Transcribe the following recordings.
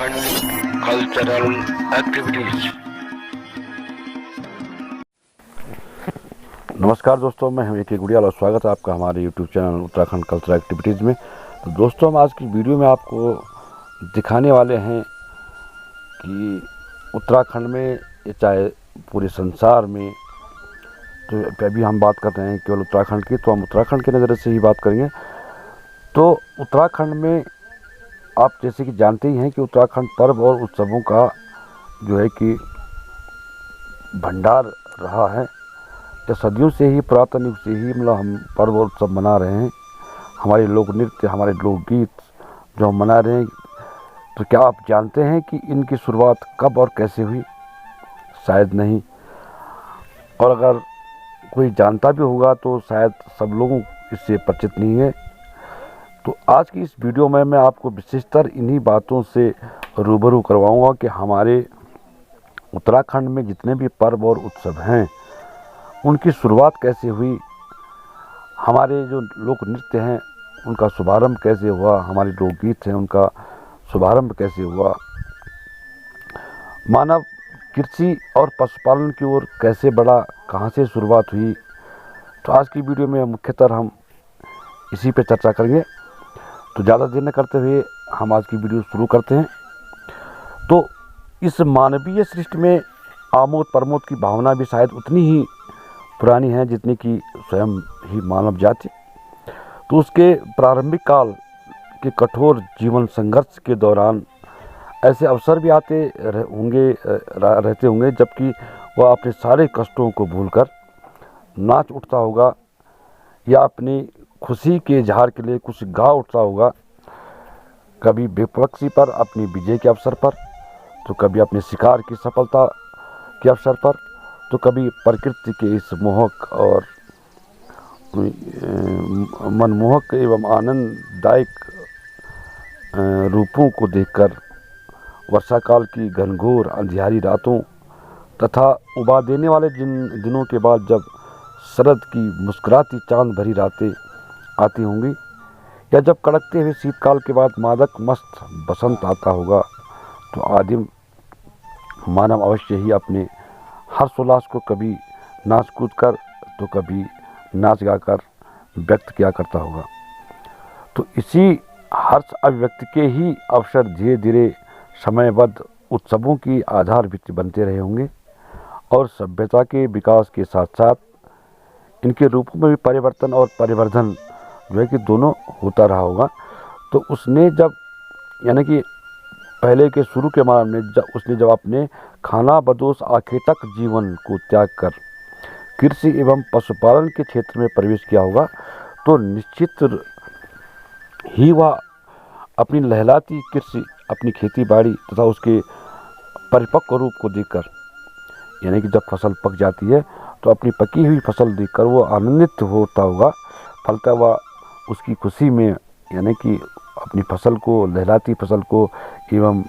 Uttarakhand cultural activities. नमस्कार दोस्तों, मैं हूं ए.के. गुड़ियाल और स्वागत है आपका हमारे YouTube channel Uttarakhand cultural activities में। तो दोस्तों, हम आज की वीडियो में आपको दिखाने वाले हैं कि उत्तराखंड में चाहे पूरे संसार में, तो अभी हम बात कर रहे हैं केवल उत्तराखंड की, तो हम उत्तराखंड के नज़रिए से ही बात करेंगे। तो उत्तराखंड में आप जैसे कि जानते ही हैं कि उत्तराखंड पर्व और उत्सवों का जो है कि भंडार रहा है। तो सदियों से ही, पुरातन युग से ही मतलब हम पर्व और उत्सव मना रहे हैं। हमारे लोक नृत्य, हमारे लोकगीत जो हम मना रहे हैं, तो क्या आप जानते हैं कि इनकी शुरुआत कब और कैसे हुई? शायद नहीं। और अगर कोई जानता भी होगा तो शायद सब लोगों इससे परिचित नहीं है। तो आज की इस वीडियो में मैं आपको विशेषतर इन्हीं बातों से रूबरू करवाऊंगा कि हमारे उत्तराखंड में जितने भी पर्व और उत्सव हैं उनकी शुरुआत कैसे हुई, हमारे जो लोक नृत्य हैं उनका शुभारंभ कैसे हुआ, हमारे लोकगीत हैं उनका शुभारंभ कैसे हुआ, मानव कृषि और पशुपालन की ओर कैसे बढ़ा, कहाँ से शुरुआत हुई। तो आज की वीडियो में मुख्यतः हम इसी पे चर्चा करेंगे। तो ज़्यादा देर न करते हुए हम आज की वीडियो शुरू करते हैं। तो इस मानवीय सृष्टि में आमोद प्रमोद की भावना भी शायद उतनी ही पुरानी है जितनी कि स्वयं ही मानव जाति। तो उसके प्रारंभिक काल के कठोर जीवन संघर्ष के दौरान ऐसे अवसर भी आते रहते होंगे जबकि वह अपने सारे कष्टों को भूलकर नाच उठता होगा या अपनी खुशी के इजहार के लिए कुछ गा उठता होगा। कभी विपक्षी पर अपनी विजय के अवसर पर, तो कभी अपने शिकार की सफलता के अवसर पर, तो कभी प्रकृति के इस मोहक और मनमोहक एवं आनंददायक रूपों को देखकर, वर्षा काल की घनघोर अंधियारी रातों तथा उबा देने वाले जिन दिनों के बाद जब शरद की मुस्कुराती चांद भरी रातें आती होंगी, या जब कड़कते हुए शीतकाल के बाद मादक मस्त बसंत आता होगा, तो आदिम मानव अवश्य ही अपने हर्षोल्लास को कभी नाच कूद कर तो कभी नाच गाकर व्यक्त किया करता होगा। तो इसी हर्ष अभिव्यक्ति के ही अवसर धीरे धीरे समयबद्ध उत्सवों की आधार भित्ति बनते रहे होंगे और सभ्यता के विकास के साथ साथ इनके रूपों में भी परिवर्तन और परिवर्धन जो है कि दोनों होता रहा होगा। तो उसने जब, यानी कि पहले के शुरू के मामले में उसने जब अपने खाना बदोश आखेटक जीवन को त्याग कर कृषि एवं पशुपालन के क्षेत्र में प्रवेश किया होगा, तो निश्चित ही वह अपनी लहलाती कृषि, अपनी खेती बाड़ी तथा उसके परिपक्व रूप को देखकर, यानी कि जब फसल पक जाती है तो अपनी पकी हुई फसल देखकर वो आनंदित होता होगा। फलतः वह उसकी खुशी में, यानी कि अपनी फसल को, लहराती फसल को एवं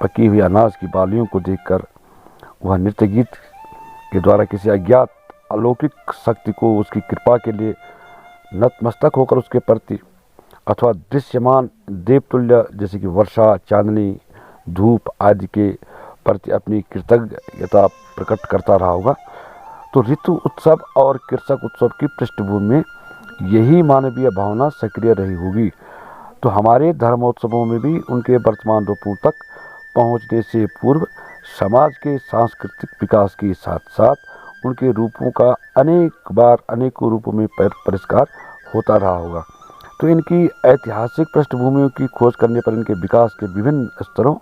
पकी हुई अनाज की बालियों को देखकर वह नृत्य गीत के द्वारा किसी अज्ञात अलौकिक शक्ति को, उसकी कृपा के लिए नतमस्तक होकर उसके प्रति अथवा दृश्यमान देवतुल्य जैसे कि वर्षा, चांदनी, धूप आदि के प्रति अपनी कृतज्ञता प्रकट करता रहा होगा। तो ऋतु उत्सव और कृषक उत्सव की पृष्ठभूमि में यही मानवीय भावना सक्रिय रही होगी। तो हमारे धर्मोत्सवों में भी उनके वर्तमान रूपों तक पहुंचने से पूर्व समाज के सांस्कृतिक विकास के साथ साथ उनके रूपों का अनेक बार अनेकों रूपों में परिष्कार होता रहा होगा। तो इनकी ऐतिहासिक पृष्ठभूमियों की खोज करने पर इनके विकास के विभिन्न स्तरों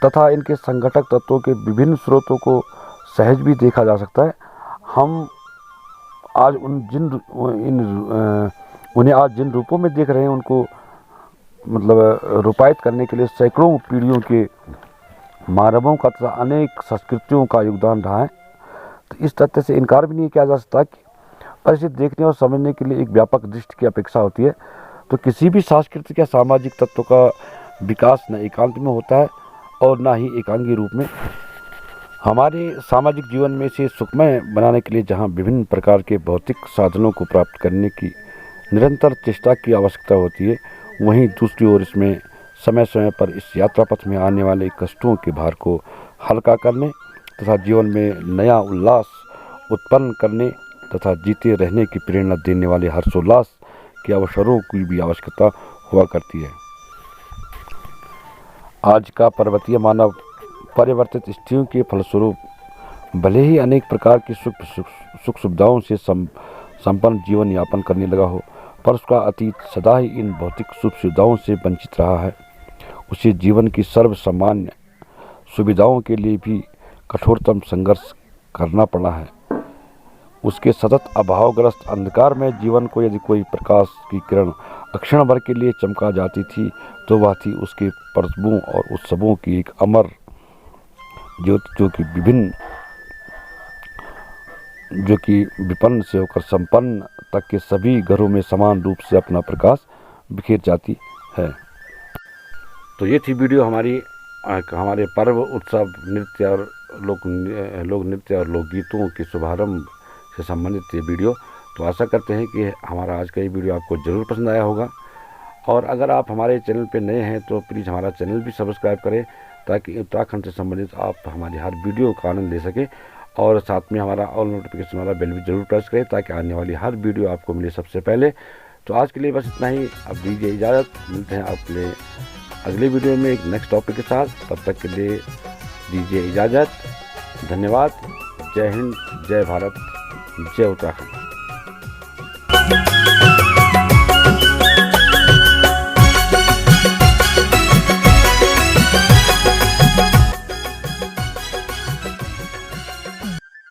तथा इनके संगठक तत्वों के विभिन्न स्रोतों को सहज भी देखा जा सकता है। हम आज उन्हें आज जिन रूपों में देख रहे हैं उनको मतलब रूपायित करने के लिए सैकड़ों पीढ़ियों के मानवों का तथा अनेक संस्कृतियों का योगदान रहा है। तो इस तथ्य से इनकार भी नहीं किया जा सकता कि पर इसे देखने और समझने के लिए एक व्यापक दृष्टि की अपेक्षा होती है। तो किसी भी सांस्कृतिक या सामाजिक तत्व का विकास न एकांत में होता है और न ही एकांगी रूप में। हमारे सामाजिक जीवन में इसे सुखमय बनाने के लिए जहाँ विभिन्न प्रकार के भौतिक साधनों को प्राप्त करने की निरंतर चेष्टा की आवश्यकता होती है, वहीं दूसरी ओर इसमें समय समय पर इस यात्रा पथ में आने वाले कष्टों के भार को हल्का करने तथा जीवन में नया उल्लास उत्पन्न करने तथा जीते रहने की प्रेरणा देने वाले हर्षोल्लास के अवसरों की भी आवश्यकता हुआ करती है। आज का पर्वतीय मानव परिवर्तित स्थितियों के फलस्वरूप भले ही अनेक प्रकार की सुख सुविधाओं से संपन्न जीवन यापन करने लगा हो, पर उसका अतीत सदा ही इन भौतिक सुख सुविधाओं से वंचित रहा है। उसे जीवन की सर्वसामान्य सुविधाओं के लिए भी कठोरतम संघर्ष करना पड़ा है। उसके सतत अभावग्रस्त अंधकार में जीवन को यदि कोई प्रकाश की किरण अक्षण भर के लिए चमका जाती थी तो वह थी उसके पर्वों और उत्सवों की एक अमर ज्योति, जो कि विपन्न से होकर संपन्न तक के सभी घरों में समान रूप से अपना प्रकाश बिखेर जाती है। तो ये थी वीडियो हमारे पर्व, उत्सव, नृत्य और लोक नृत्य और लोकगीतों के शुभारंभ से संबंधित ये वीडियो। तो आशा करते हैं कि हमारा आज का ये वीडियो आपको ज़रूर पसंद आया होगा। और अगर आप हमारे चैनल पे नए हैं तो प्लीज़ हमारा चैनल भी सब्सक्राइब करें, ताकि उत्तराखंड से संबंधित आप हमारी हर वीडियो का आनंद ले सकें। और साथ में हमारा ऑल नोटिफिकेशन वाला बेल भी ज़रूर प्रेस करें, ताकि आने वाली हर वीडियो आपको मिले सबसे पहले। तो आज के लिए बस इतना ही। अब दीजिए इजाज़त, मिलते हैं आपके अगले वीडियो में एक नेक्स्ट टॉपिक के साथ। तब तक के लिए दीजिए इजाज़त। धन्यवाद। जय हिंद, जय भारत, जय उत्तराखंड।